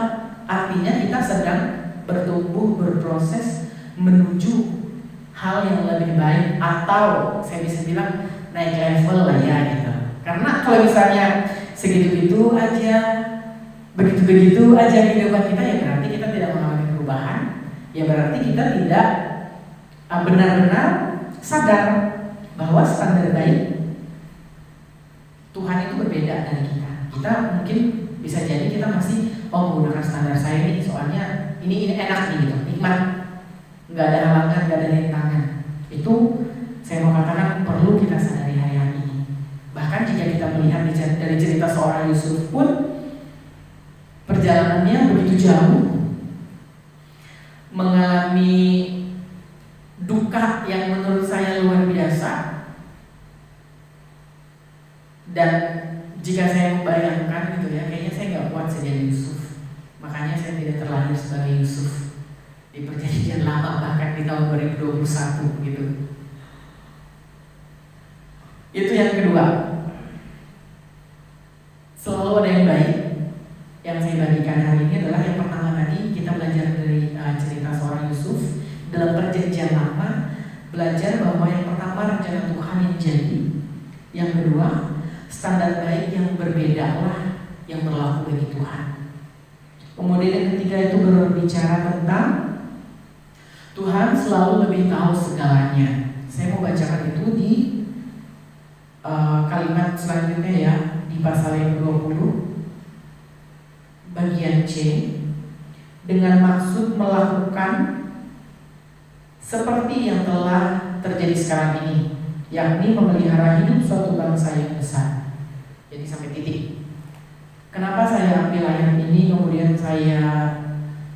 Artinya kita sedang bertumbuh, berproses menuju hal yang lebih baik, atau saya bisa bilang naik level lah ya gitu. Karena kalau misalnya segitu-gitu aja, begitu-begitu aja kehidupan kita, ya berarti kita tidak mengalami perubahan, ya berarti kita tidak benar-benar sadar bahwa standar baik Tuhan itu berbeda dari kita. Kita mungkin bisa jadi kita masih menggunakan standar saya ini, soalnya ini enak nih gitu, nikmat, nggak ada halangan, nggak ada rintangan. Itu saya mau katakan perlu kita sadari hari ini. Bahkan jika kita melihat dari cerita seorang Yusuf pun, perjalanannya begitu jauh, mengalami duka yang menurut saya luar biasa. Dan jika saya membayangkan gitu ya, kayaknya saya nggak kuat jadi Yusuf. Makanya saya tidak terlahir sebagai Yusuf di perjanjian lama, bahkan di tahun 2021 gitu. Itu yang kedua. Selalu ada yang baik. Yang saya bagikan hari ini adalah yang pertama tadi, kita belajar dari cerita seorang Yusuf dalam perjanjian lama, belajar bahwa yang pertama rencana Tuhan yang jadi, yang kedua standar baik yang berbeda lah yang berlaku bagi Tuhan. Kemudian yang ketiga itu berbicara tentang Tuhan selalu lebih tahu segalanya. Saya mau bacakan itu di kalimat selanjutnya ya, di pasal yang 20 bagian C, dengan maksud melakukan seperti yang telah terjadi sekarang ini, yakni memelihara hidup suatu bangsa yang besar. Jadi sampai titik. Kenapa saya ambil ayat ini, kemudian saya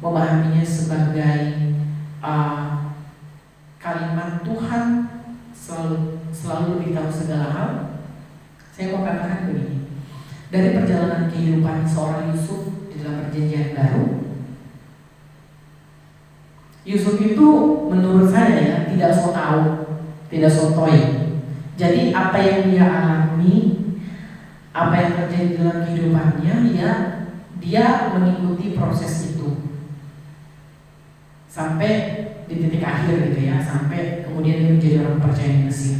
memahaminya sebagai kalimat Tuhan selalu lebih tahu segala hal. Saya mau katakan begini, dari perjalanan kehidupan seorang Yusuf di dalam perjanjian baru, Yusuf itu menurut saya ya tidak so tahu, tidak sotoy. Jadi apa yang dia alami, apa yang terjadi dalam kehidupannya, dia mengikuti proses itu sampai di titik akhir gitu ya, sampai kemudian dia menjadi orang percaya di Mesir.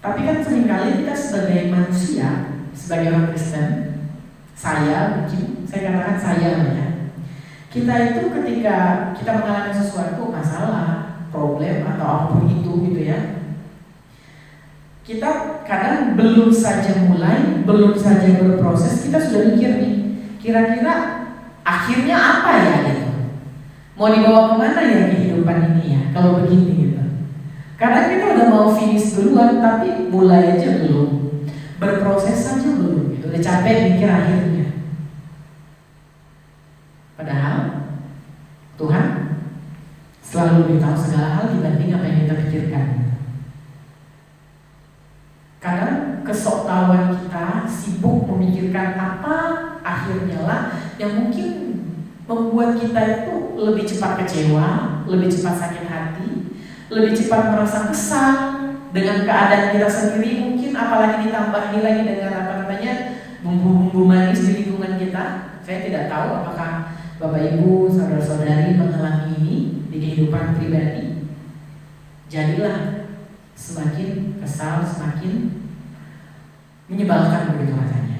Tapi kan seringkali kita sebagai manusia, sebagai orang Kristen, saya katakan saya ya, kita itu ketika kita mengalami sesuatu masalah, problem atau apapun itu gitu ya, kita kadang belum saja mulai, belum saja berproses, kita sudah mikir nih, kira-kira akhirnya apa ya gitu, mau dibawa kemana ya kehidupan ini ya kalau begini gitu. Kadang kita udah mau finish duluan tapi mulai aja belum, berproses saja belum gitu, udah capek mikir akhirnya. Padahal Tuhan selalu lebih tahu segala hal dibanding apa yang kita pikirkan. Kadang kesoktawan kita sibuk memikirkan apa akhirnya lah yang mungkin membuat kita itu lebih cepat kecewa, lebih cepat sakit hati, lebih cepat merasa kesal dengan keadaan kita sendiri, mungkin apalagi ditambahi lagi dengan bumbu-bumbu manis di lingkungan kita. Saya tidak tahu apakah Bapak Ibu, saudara-saudari mengalami ini di kehidupan pribadi. Jadilah semakin kesal, semakin menyebalkan begitu rasanya.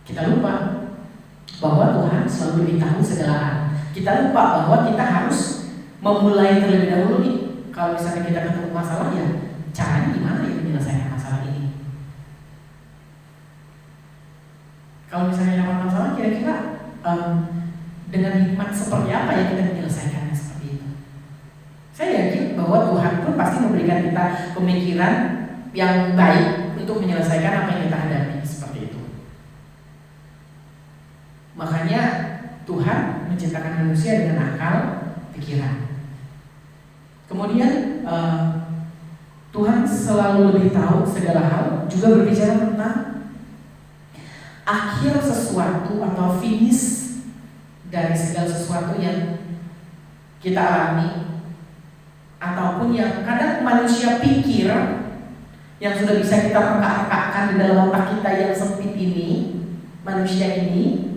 Kita lupa bahwa Tuhan selalu lebih tahu segala hal. Kita lupa bahwa kita harus memulai terlebih dahulu nih. Kalau misalnya kita ketemu masalah ya, caranya gimana ya menyelesaikan masalah ini? Kalau misalnya dapat masalah, kira-kira dengan hikmat seperti apa ya kita menyelesaikannya seperti itu? Saya yakin bahwa Tuhan pun pasti memberikan kita pemikiran yang baik untuk menyelesaikan apa yang kita hadapi seperti itu. Makanya Tuhan menciptakan manusia dengan akal pikiran. Kemudian Tuhan selalu lebih tahu segala hal, juga berbicara tentang akhir sesuatu atau finish dari segala sesuatu yang kita alami, ataupun yang kadang manusia pikir yang sudah bisa kita reka-rekakan di dalam otak kita yang sempit ini, manusia ini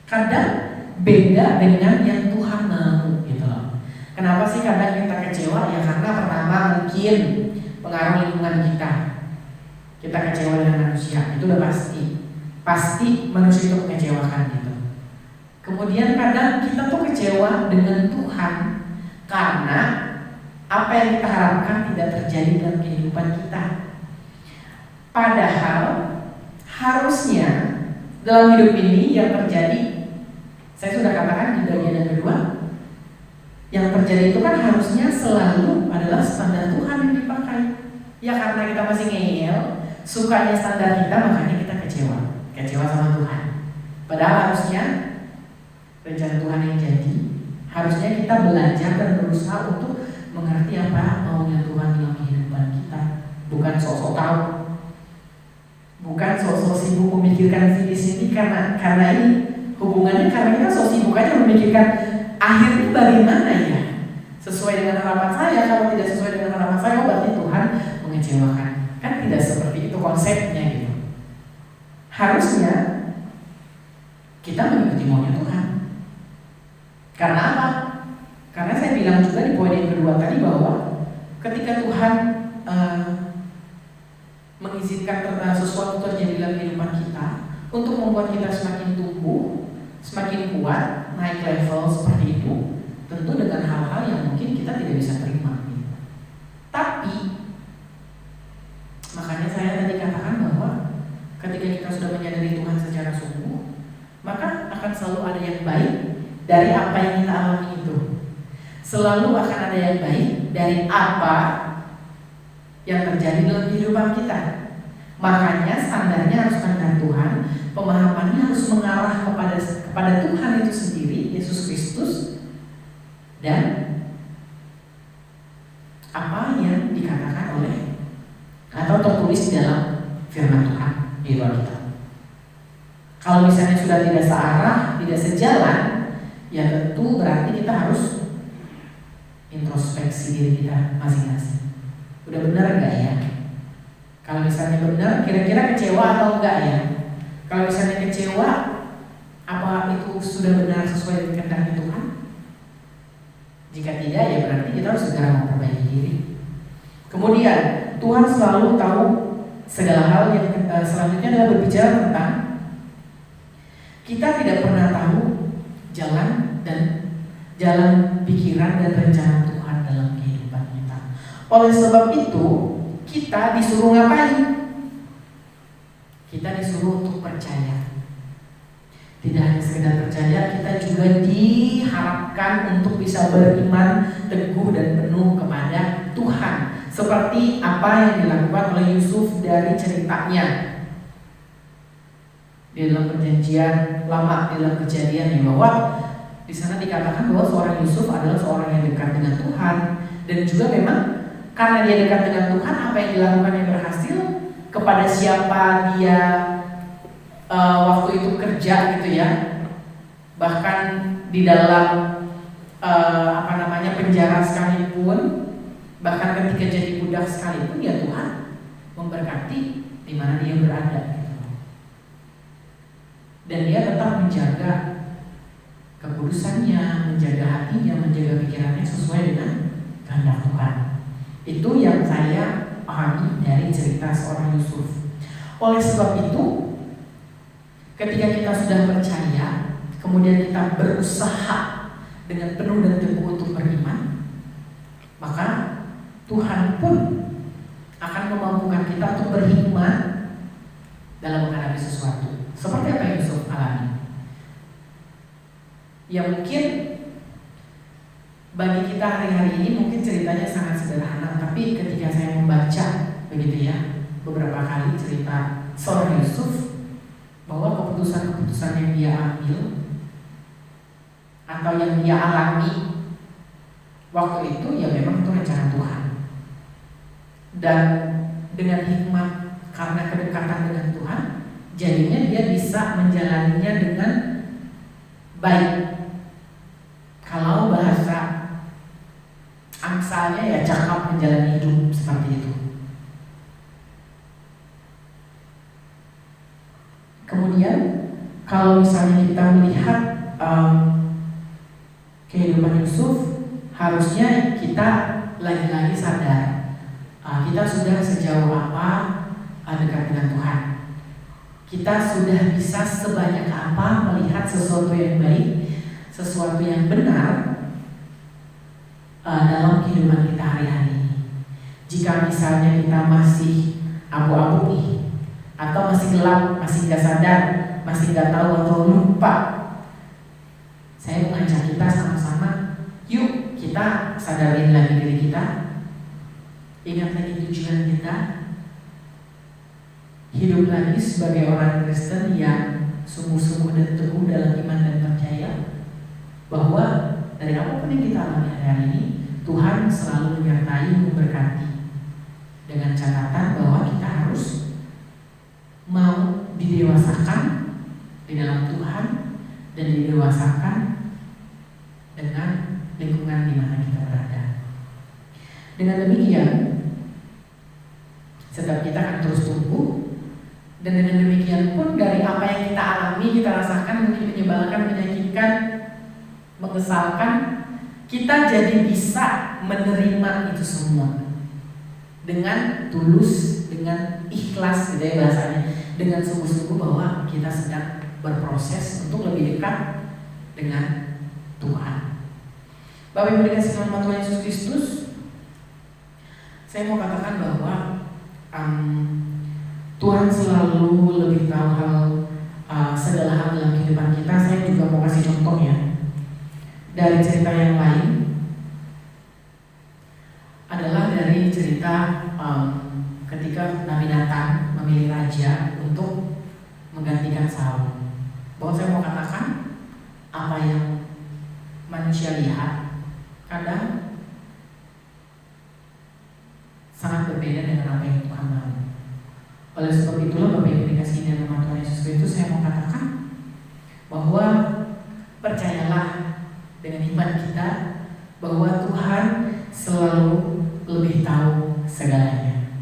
kadang beda dengan yang Tuhan mau gitu loh. Kenapa sih kadang kita kecewa? Ya karena pertama mungkin pengaruh lingkungan kita kecewa dengan manusia, itu udah pasti manusia itu mengecewakan gitu. Kemudian kadang kita tuh kecewa dengan Tuhan karena apa yang kita harapkan tidak terjadi dalam kehidupan kita. Padahal harusnya dalam hidup ini yang terjadi, saya sudah katakan di bagian yang kedua, yang terjadi itu kan harusnya selalu adalah standar Tuhan yang dipakai. Ya karena kita masih ngeyel, sukanya standar kita, makanya kita kecewa sama Tuhan. Padahal harusnya rencana Tuhan yang jadi, harusnya kita belajar dan berusaha untuk mengerti apa maunya Tuhan dalam kehidupan kita. Bukan sok-sok tahu, bukan sok-sok sibuk memikirkan finish ini karena ini hubungannya, karena kita sok sibuk aja memikirkan akhirnya bagaimana ya, sesuai dengan harapan saya. Kalau tidak sesuai dengan harapan saya, berarti Tuhan mengecewakan. Kan tidak seperti itu konsepnya gitu. Harusnya kita mengikuti maunya Tuhan. Karena apa? Karena saya bilang juga di poin yang kedua tadi bahwa ketika Tuhan mengizinkan sesuatu terjadi dalam kehidupan kita untuk membuat kita semakin tumbuh, semakin kuat, naik level seperti itu, tentu dengan hal-hal yang mungkin kita tidak bisa terima. Tapi makanya saya tadi katakan bahwa ketika kita sudah menyadari Tuhan secara sungguh, maka akan selalu ada yang baik dari apa yang kita alami itu. Selalu akan ada yang baik dari apa yang terjadi dalam kehidupan kita. Makanya standarnya harus standar Tuhan, pemahamannya harus mengarah kepada Tuhan itu sendiri, Yesus Kristus, dan apa yang dikatakan oleh atau tertulis dalam firman Tuhan di Alkitab. Kalau misalnya sudah tidak searah, tidak sejalan ya tentu berarti kita harus introspeksi diri kita masing-masing. Udah benar enggak ya? Kalau misalnya benar, kira-kira kecewa atau enggak ya? Kalau misalnya kecewa, apa itu sudah benar sesuai dengan kehendak Tuhan? Jika tidak, ya berarti kita harus segera memperbaiki diri. Kemudian Tuhan selalu tahu segala hal. Yang selanjutnya adalah berbicara tentang kita tidak pernah tahu jalan pikiran dan rencana Tuhan dalam kehidupan kita. Oleh sebab itu kita disuruh ngapain? Kita disuruh untuk percaya. Tidak hanya sekedar percaya, kita juga diharapkan untuk bisa beriman teguh dan penuh kepada Tuhan. Seperti apa yang dilakukan oleh Yusuf dari ceritanya di dalam perjanjian lama, di dalam kejadian, bahwa di sana dikatakan bahwa seorang Yusuf adalah seorang yang dekat dengan Tuhan, dan juga memang karena dia dekat dengan Tuhan, apa yang dilakukan yang berhasil, kepada siapa dia waktu itu kerja gitu ya, bahkan di dalam penjara sekalipun, bahkan ketika jadi budak sekalipun, ya Tuhan memberkati di mana dia berada gitu. Dan dia tetap menjaga kekudusannya, menjaga hatinya, menjaga pikirannya sesuai dengan kehendak Tuhan. Itu yang saya pahami dari cerita seorang Yusuf. Oleh sebab itu, ketika kita sudah percaya, kemudian kita berusaha dengan penuh dan teguh untuk beriman, maka Tuhan pun akan memampukan kita untuk berhikmat dalam menghadapi sesuatu. Seperti apa yang Yusuf alami? Ya mungkin bagi kita hari-hari ini mungkin ceritanya sangat sederhana, tapi ketika saya membaca begitu ya beberapa kali cerita seorang Yusuf, bahwa keputusan-keputusan yang dia ambil atau yang dia alami waktu itu, ya memang itu rencana Tuhan. Dan dengan hikmat karena kedekatan dengan Tuhan, jadinya dia bisa menjalaninya dengan baik. Kalau bahasa angsalnya ya cakap menjalani hidup seperti itu. Kemudian kalau misalnya kita melihat kehidupan Yusuf, harusnya kita lagi-lagi sadar kita sudah sejauh apa dekat dengan Tuhan. Kita sudah bisa sebanyak apa melihat sesuatu yang baik, sesuatu yang benar dalam kehidupan kita hari-hari ini. Jika misalnya kita masih abu-abu nih, atau masih gelap, masih gak sadar, masih gak tahu atau lupa, saya mengajak kita sama-sama, yuk kita sadarin lagi diri kita, ingat lagi tujuan kita, hidup lagi sebagai orang Kristen yang sungguh-sungguh dan teguh dalam iman dan percaya bahwa dari apapun yang kita alami hari ini, Tuhan selalu menyertai, memberkati, dengan catatan bahwa kita harus mau didewasakan di dalam Tuhan dan didewasakan dengan lingkungan di mana kita berada. Dengan demikian, setiap kita akan terus tumbuh, dan dengan demikian pun dari apa yang kita alami, kita rasakan, mungkin menyebalkan, menyakitkan, mengesalkan, kita jadi bisa menerima itu semua dengan tulus, dengan ikhlas gitu ya bahasanya, dengan sungguh-sungguh bahwa kita sedang berproses untuk lebih dekat dengan Tuhan. Bapak Ibu dikasih nama Tuhan Yesus Kristus, saya mau katakan bahwa Tuhan selalu lebih tahu segala hal dalam kehidupan kita. Saya juga mau kasih contoh ya dari cerita yang lain, adalah dari cerita ketika Nabi Nathan memilih raja untuk menggantikan Saul. Bahwa saya mau katakan, apa yang manusia lihat kadang sangat berbeda dengan apa yang Tuhan mau. Oleh sebab itulah Bapak Ibu dikasihi dalam nama Tuhan Yesus Kristus, saya mau katakan bahwa percayalah iman kita bahwa Tuhan selalu lebih tahu segalanya.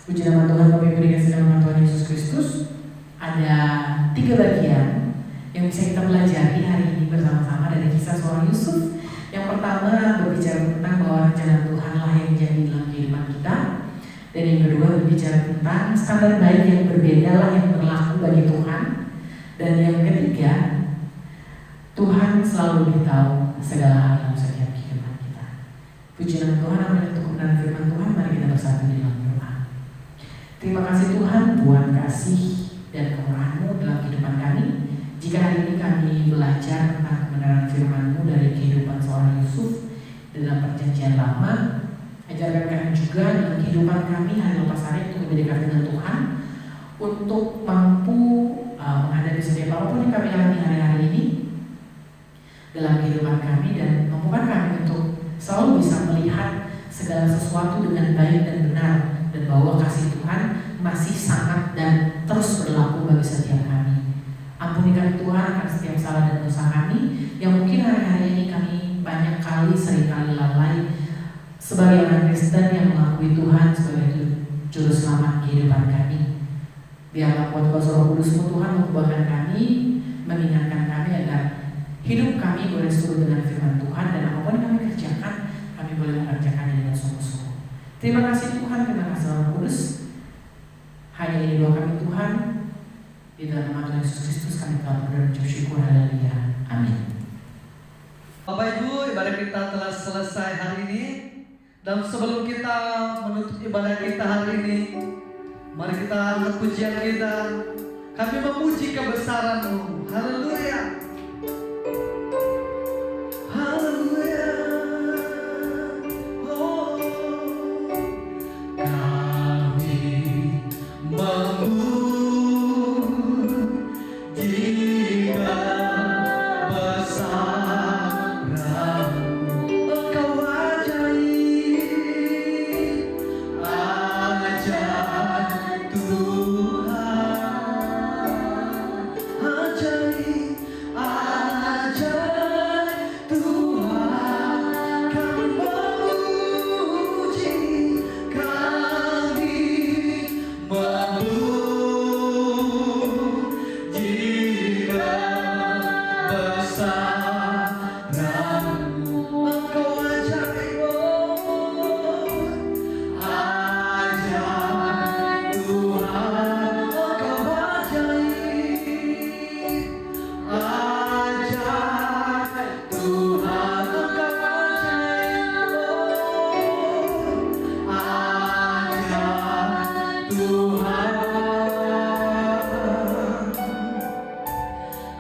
Puji nama Tuhan, Bapak Ibu dikasih nama Tuhan Yesus Kristus. Ada 3 bagian yang bisa kita pelajari hari ini bersama-sama dari kisah seorang Yusuf. Yang pertama berbicara tentang bahwa rencana Tuhanlah yang jadi dalam kehidupan kita. Dan yang kedua berbicara tentang standar baik yang berbeda lah yang berlaku bagi Tuhan. Dan yang ketiga, Tuhan selalu lebih tahu segala hal dalam setiap kehidupan kita. Puji nama Tuhan, amin. Untuk kebenaran firman Tuhan, mari kita bersatu di dalam doa. Terima kasih Tuhan buat kasih dan kemurahan-Mu dalam kehidupan kami. Jika hari ini kami belajar tentang kebenaran firman-Mu dari kehidupan seorang Yusuf dalam perjanjian lama, ajarkan kami juga dalam kehidupan kami hari lepas hari untuk lebih dekat dengan Tuhan, untuk mampu menghadapi setiap apapun yang kami alami hari-hari ini dalam kehidupan kami, dan mampukan kami untuk selalu bisa melihat segala sesuatu dengan baik dan benar, dan bahwa kasih Tuhan masih sangat dan terus berlaku bagi setiap kami. Ampuni kami Tuhan akan setiap salah dan dosa kami yang mungkin hari-hari ini kami banyak kali seringkali lalai sebagai orang Kristen yang mengakui Tuhan sebagai juru selamat kehidupan kami. Biarlah kuat kuasa Roh Kudus-Mu Tuhan mengubahkan kami, mengingatkan kami agar hidup kami boleh seturut dengan firman Tuhan, dan apapun yang kami kerjakan, kami boleh mengerjakannya dengan sungguh-sungguh. Terima kasih Tuhan, terima kasih Roh Kudus. Hanya ini doa kami Tuhan, di dalam nama Tuhan Yesus Kristus kami telah berdoa dan mengucap syukur. Haleluya. Amin. Bapak Ibu, ibadah kita telah selesai hari ini. Dan sebelum kita menutup ibadah kita hari ini, mari kita angkat pujian kita. Kami memuji kebesaran-Mu. Haleluya. Haleluya. Oh, kami memuji kebesaran-Mu. Engkau ajaib, ajaib Tuhan, ajaib, ajaib Tuhan. Kami memuji, kami memuji kebesaran-Mu. Engkau ajaib, ajaib Tuhan. Engkau ajaib, ajaib Tuhan. Engkau ajaib, ajaib Tuhan.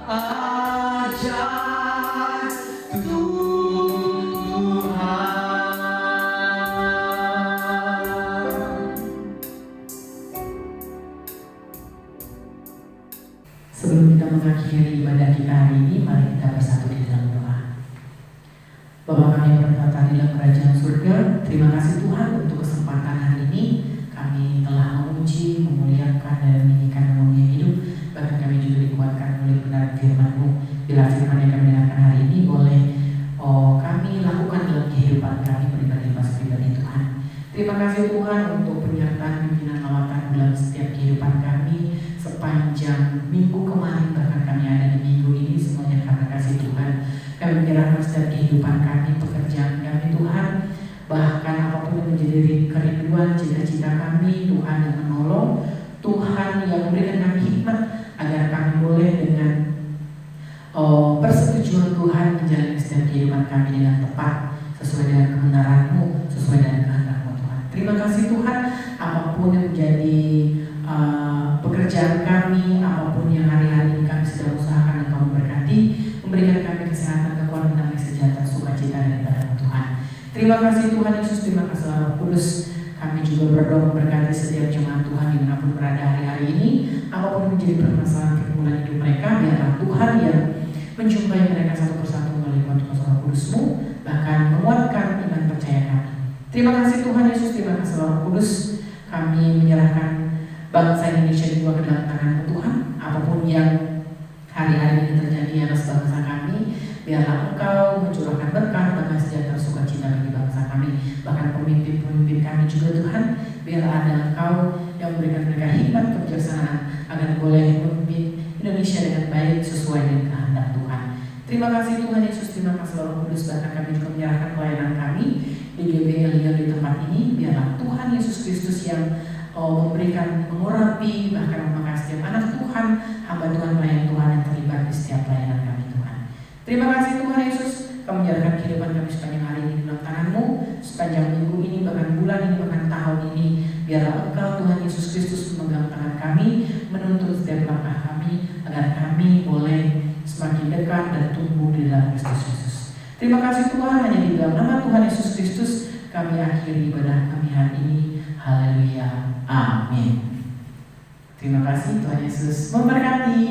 Ajaib Tuhan. Sebelum kita mengakhiri ibadah kita hari ini, mari kita bersatu di dalam doa. Bapa kami yang bertata di dalam kerajaan surga, terima kasih Tuhan untuk kesempatan hari ini. Kami telah memuji, memuliakan, dan meninggikan nama-Mu yang hidup. Bahkan kami juga dikuatkan oleh kebenaran firman-Mu. Bila firman yang kami dengarkan hari ini boleh kami lakukan dalam kehidupan kami pribadi Tuhan. Terima kasih Tuhan untuk penyertaan pimpinan lawatan dalam setiap kehidupan kami sepanjang minggu kemarin, bahkan kami ada di minggu ini, semuanya karena kasih Tuhan. Kami menyerahkan setiap kehidupan kami, pekerjaan kami Tuhan, bahkan apapun yang menjadi kerinduan, cita-cita kami, Tuhan yang menolong, Tuhan yang memberikan kami hikmat agar kami boleh dengan persetujuan Tuhan menjalani setiap kehidupan kami dengan tepat, sesuai dengan kebenaran-Mu, sesuai dengan kehendak-Mu Tuhan. Terima kasih Tuhan, apapun yang menjadi pekerjaan kami, apapun yang hari-hari kami sedang usahakan, Engkau memberkati, memberikan kami kesehatan, kekuatan, damai sejahtera, sukacita daripada Tuhan. Terima kasih Tuhan Yesus, terima kasih Roh Kudus. Kami juga berdoa memberkati setiap jemaat Tuhan dimanapun berada hari-hari ini, apapun menjadi permasalahan pergumulan hidup mereka, biarlah Tuhan yang menjumpai mereka satu persatu melalui kuasa Roh Kudus-Mu, bahkan menguatkan iman percaya kami. Terima kasih Tuhan Yesus, terima kasih Roh Kudus. Kami menyerahkan bangsa Indonesia juga ke dalam tangan-Mu Tuhan. Apapun yang hari-hari ini terjadi atas bangsa kami, Biarlah Engkau mencurahkan berkat, damai sejahtera, sukacita bagi bangsa kami, bahkan pemimpin-pemimpin kami juga Tuhan. Biarlah ada Engkau yang memberikan mereka hikmat kebijaksanaan agar boleh memimpin Indonesia dengan baik sesuai dengan kehendak Tuhan. Terima kasih Tuhan Yesus, terima kasih Roh Kudus, bahkan kami juga menyerahkan pelayanan kami di GBI Leon di tempat ini. Biarlah Tuhan Yesus Kristus yang memberikan, mengurapi, bahkan memakai setiap anak Tuhan, hamba Tuhan, pelayan Tuhan yang terlibat di setiap pelayanan kami Tuhan. Terima kasih Tuhan Yesus, kami menyerahkan kehidupan kami sepanjang hari ini dalam tangan-Mu, sepanjang minggu ini, bahkan bulan ini, bahkan tahun ini. Biarlah Engkau Tuhan Yesus Kristus memegang tangan kami, menuntun setiap langkah kami, agar kami boleh semakin dekat dan tumbuh di dalam Kristus Yesus. Terima kasih Tuhan, hanya di dalam nama Tuhan Yesus Kristus kami akhiri ibadah kami hari ini. Haleluya. Amin. Terima kasih, Tuhan Yesus memberkati.